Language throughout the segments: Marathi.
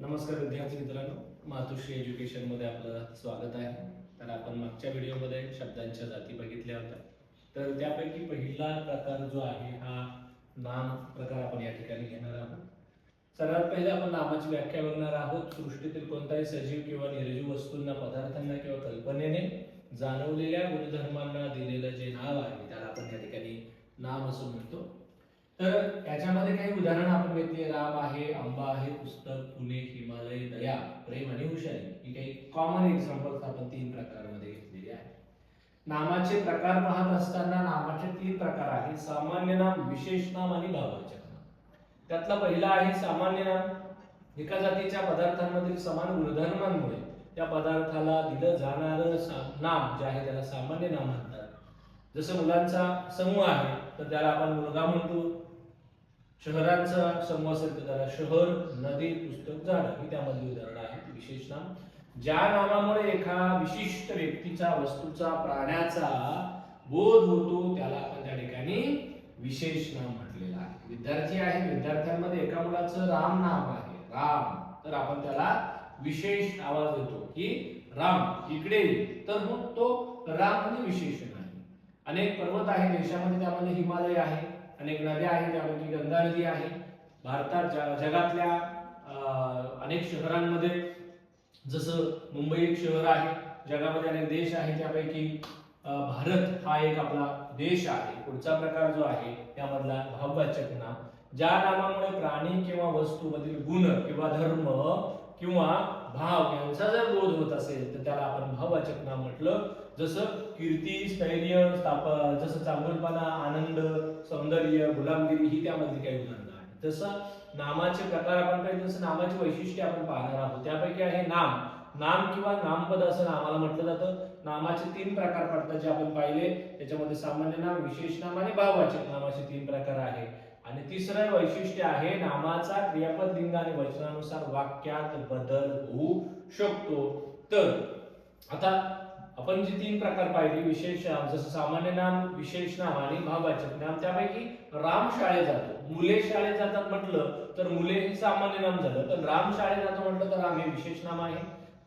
नमस्कार विद्यार्थी मित्रांनो, मातोश्री एज्युकेशन मध्ये आपलं स्वागत आहे. तर आपण मागच्या व्हिडिओमध्ये शब्दांच्या जाती बघितल्या होत्या. तर त्यापैकी पहिला प्रकार जो आहे हा नाम प्रकार आपण या ठिकाणी घेणार आहोत. सर्वात पहिले आपण नामाची व्याख्या बघणार आहोत. सृष्टीतील कोणताही सजीव किंवा निर्जीव वस्तूंना, पदार्थांना किंवा कल्पनेने जाणवलेल्या गुणधर्मांना दिलेलं जे नाव आहे त्याला आपण या ठिकाणी नाम असं म्हणतो. तर याच्यामध्ये काही उदाहरण आपण घेतली. राम आहे, आंबा आहे, पुस्तक, पुणे, हिमालय, दया, प्रेम आणि हुशारी ही काही कॉमन एक्झाम्पल्स आपण 3 प्रकारांमध्ये घेतलेली आहे. नामाचे प्रकार पाहत असताना नामाचे 3 प्रकार आहेत: सामान्य नाम, विशेष नाम आणि भाववाचक नाम. त्यातला पहिला आहे सामान्य नाम. एका जातीच्या पदार्थांमधील समान गुणधर्मांमुळे त्या पदार्थाला दिलं जाणारं नाम जे आहे त्याला सामान्य नाम म्हणतात. जसं मुलांचा समूह आहे तर त्याला आपण मुलगा म्हणतो. शहरांचा समूह असेल तर त्याला शहर, नदी, पुस्तक, झाड ही त्यामधली उदाहरणं आहेत. विशेष नाम ज्या नामामुळे एका विशिष्ट व्यक्तीचा, वस्तूचा, प्राण्याचा बोध होतो त्याला आपण त्या ठिकाणी विशेष नाम म्हटलेलं आहे. विद्यार्थी आहे, विद्यार्थ्यांमध्ये एका मुलाचं राम नाव आहे, राम, तर आपण त्याला विशेष आवाज देतो की राम इकडे ये, तर मग तो राम म्हणजे विशेषण आहे. अनेक पर्वत आहे देशामध्ये, त्यामध्ये हिमालय आहे. अनेक नद्या आहेत, त्यापैकी गंगा नदी आहे. भारतात जगातल्या अनेक शहरांमध्ये, जसं मुंबई एक शहर आहे, जगामध्ये अनेक देश आहेत, त्यापैकी भारत हा एक आपला देश आहे. पुढचा प्रकार जो आहे त्यामधला भाववाचक नाम. ज्या नामामुळे प्राणी किंवा वस्तूमधील गुण किंवा धर्म किंवा भाव यांचा जर बोध होत असेल तर त्याला आपण भाववाचक नाम म्हटलं. जसं कीर्ती, स्थैर्य, जसं चांगुलपणा, आनंद, सौंदर्य, गुलामगिरी ही त्यामधली काही उदाहरणं आहेत. तसं नामाचे प्रकार आपण पाहिजे, जसं नामाची वैशिष्ट्ये आपण पाहणार आहोत. त्यापैकी आहे नाम. नाम किंवा नामपद असं नामाला म्हटलं जातं. नामाचे 3 प्रकार पडतात जे आपण पाहिले. त्याच्यामध्ये सामान्य नाम, विशेष नाम आणि भाववाचक नाम असे 3 प्रकार आहे. आणि तिसरं वैशिष्ट्य आहे नामाचा क्रियापद, लिंग आणि वचनानुसार वाक्यात बदल होऊ शकतो. तर आता आपण जे 3 प्रकार पाहिले, विशेष नाम, जसं सामान्य नाम, विशेष नाम आणि भाववाचक नाम, त्यापैकी राम शाळेत जातो, मुले शाळेत जातात म्हटलं तर मुले हे सामान्य नाम झालं. तर राम शाळेत जातो म्हटलं तर राम हे विशेष नाम आहे.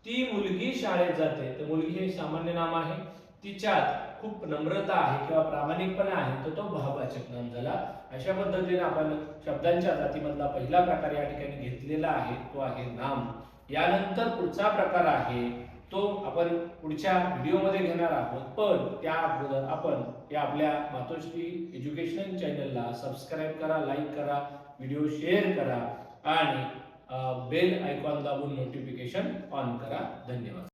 ती मुलगी शाळेत जाते तर मुलगी हे सामान्य नाम आहे. तिच्यात खूप नम्रता आहे किंवा प्रामाणिकपणा आहे तर तो भाववाचक नाम झाला. अशा पद्धतीने आपण शब्दांच्या जातीमधला पहिला प्रकार या ठिकाणी घेतलेला आहे, तो आहे नाम. यानंतर पुढचा प्रकार आहे तो आपण पुढच्या व्हिडिओमध्ये घेणार आहोत. पण त्या अगोदर आपण या आपल्या मातोश्री एज्युकेशनल चॅनलला सबस्क्राईब करा, लाईक करा, व्हिडिओ शेअर करा आणि बेल आयकॉन दाबून नोटिफिकेशन ऑन करा. धन्यवाद.